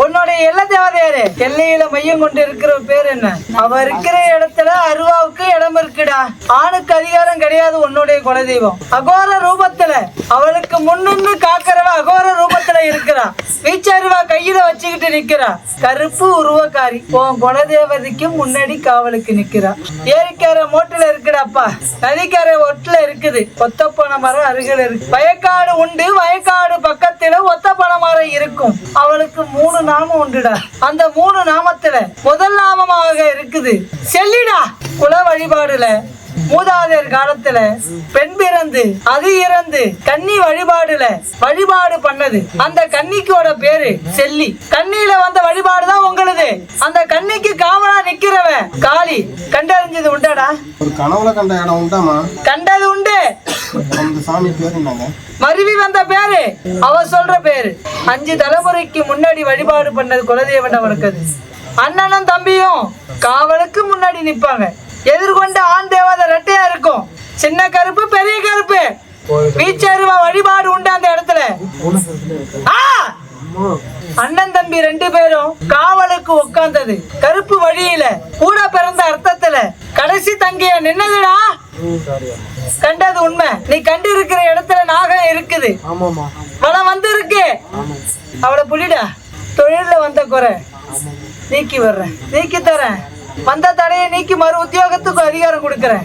உன்னுடைய எல்ல தேவதையாரு எல்லையில மையம் கொண்டு இருக்கிற பேர் என்ன? அவ இருக்கிற இடத்துல அருவாவுக்கு இடம் இருக்குடா. ஆணுக்கு அதிகாரம் கிடையாது. உன்னுடைய குலதெய்வம் அகோர ரூபத்துல அவளுக்கு முன்னு காக்கிறவ அகோர ரூபத்துல இருக்கிறா. வீச்சருவா கையில வச்சுக்கிட்டு நிக்கிறா. கருப்பு உருவக்காரி உன் குலதேவதைக்கு முன்னாடி காவலுக்கு நிக்கிறா. ஏரிக்கார மோட்டுல இருக்குடாப்பா. நதிக்கார ஒட்டுல இருக்குது. ஒத்தப்பனை மரம் அருகில் இருக்கு. வயக்காடு உண்டு. வயக்காடு பக்கத்துல ஒத்தப்பனை மரம் இருக்கும். அவளுக்கு 3 நாமம் உண்டுடா. அந்த 3 நாமத்துல முதல் நாமமாக இருக்குது செல்லிடா. குல வழிபாடுல மூதாதையர் காலத்துல பெண் பிறந்து அது இறந்து கன்னி வழிபாடுல வழிபாடு பண்ணது. அந்த கன்னிக்கோட பேரு செல்லி. கண்ணியில வந்த வழிபாடுதான் உங்களுது. அந்த கன்னிக்கு காவலா நிக்கிறவ காளி. கண்டறிஞ்சது உண்டாடா? ஒரு கனவுல கண்ட இடம் உண்டாமா? கண்டது உண்டு. அந்த சாமி பேரு என்னங்க? மருவி வந்த பேரு அவ சொல்ற பேரு. 5 தலைமுறைக்கு முன்னாடி வழிபாடு பண்ணது குலதெய்வன் அவனுக்கு. அது அண்ணனும் தம்பியும் காவலுக்கு முன்னாடி நிப்பாங்க. எதிர்கொண்ட ஆண் தேவதை ரெட்டையா இருக்கும். சின்ன கருப்பு பெரிய கருப்பு. வீச்சருவா வழிபாடு உண்டு அந்த இடத்துல. அண்ணன் தம்பி 2 பேரும் காவலுக்கு உட்கார்ந்தது. கருப்பு வழியில கூட பிறந்த அர்த்தத்துல கடைசி தங்கிய நின்னதுடா. கண்டது உண்மை. நீ கண்டு இருக்கிற இடத்துல நாகம் இருக்குது. வளம் வந்து இருக்கு. அவளை புடிடா. தொழில வந்த குறை நீக்கி வர்றேன். நீக்கி தரேன். வந்த தடையை நீக்கி மறு உத்தியோகத்துக்கு அதிகாரம் கொடுக்கறேன்.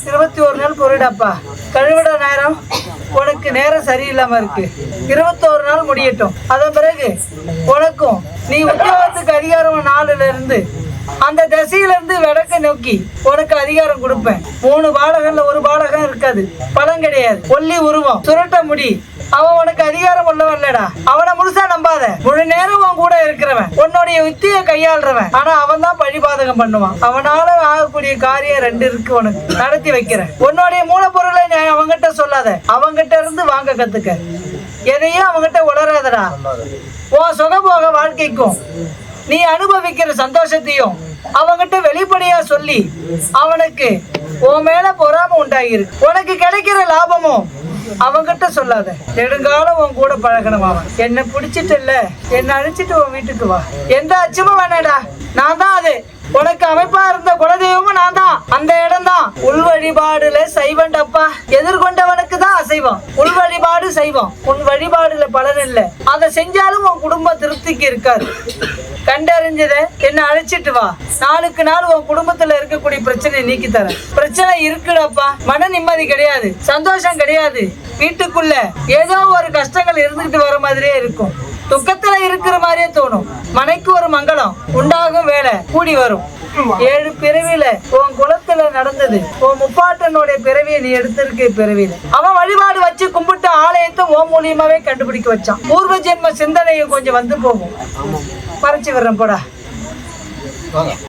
21 நாள் பொருடாப்பா. கழுவிட நேரம் உனக்கு நேரம் சரியில்லாம இருக்கு. 21 நாள் முடியட்டும். அதன் பிறகு உனக்கும் நீ உத்தியோகத்துக்கு அதிகாரம் நாளுல இருந்து அந்த திசையில இருந்து வடக்க நோக்கி உனக்கு அதிகாரம் கொடுப்பேன். 3 பாலகன்ல ஒரு பாலகம் இருக்காது. பலம் கிடையாது. ஒல்லி உருவம் சுருட்ட முடி. அவன் உனக்கு அதிகாரம் உள்ளவன் இல்லடா. அவனை முழுசா நம்பாத. முழு நேரம் அவன் கூட இருக்கிறவன். உன்னுடைய யுத்திய கையாளுறவன். ஆனா அவன் தான் பழிபாதகம் பண்ணுவான். அவனால ஆகக்கூடிய காரியம் 2 இருக்கு. உனக்கு நடத்தி வைக்கிறேன். உன்னுடைய மூலப்பொருளை அவங்கிட்ட சொல்லாத. அவங்கிட்ட இருந்து வாங்க கத்துக்க. எதையும் அவங்கிட்ட உளராதடா. உன் சுகபோக வாழ்க்கைக்கும் நீ அனுபவிக்கிற சந்தோஷத்தையும் அவங்கிட்ட வெளிப்படையா சொல்லி அவனுக்கு உன் மேல பொறாம உண்டாகிருக்கு. உனக்கு கிடைக்கிற லாபமும் அவங்கிட்ட சொல்லாத. நெடுங்காலம் உன் கூட பழகணும். அவன் என்ன பிடிச்சிட்டு இல்ல, என்ன அழிச்சிட்டு உன் வீட்டுக்கு வா. எந்த அச்சமும் வேணாடா. நான் தான் அது. உனக்கு அமைப்பா இருந்த குலதெய்வமும் நான் தான். அந்த இடம் தான். உள் வழிபாடுல சைவண்டப்பா. எதிர்கொண்டவனுக்கு தான் அசைவம். உள் வழிபாடு சைவம். உன் வழிபாடுல பலன் இல்லை. அதை செஞ்சாலும் உன் குடும்ப திருப்திக்கு இருக்காது. கண்டறிஞ்சத என்ன அழைச்சிட்டு வா. நாளுக்கு நாள் உன் குடும்பத்துல இருக்கக்கூடிய பிரச்சனை நீக்கி தர. பிரச்சனை இருக்குடாப்பா. மன நிம்மதி கிடையாது. சந்தோஷம் கிடையாது. வீட்டுக்குள்ள ஏதோ ஒரு கஷ்டங்கள் இருந்துகிட்டு வர மாதிரியே இருக்கும். துக்கத்துல இருக்கிற மாதிரியே தோணும். மனைக்கு ஒரு மங்களம் உண்டாகும். வேலை கூடி வரும். 7 பிறவியில உன் குலத்துல நடந்தது. உன் முப்பாட்டனுடைய பிறவியை நீ எடுத்திருக்க. பிறவியில அவன் வழிபாடு வச்சு கும்பிட்ட ஆலயத்தை உன் மூலியமாவே கண்டுபிடிக்க வச்சான். பூர்வ ஜென்ம சிந்தனையும் கொஞ்சம் வந்து போகும். மறைச்சு வர்றேன் போடா.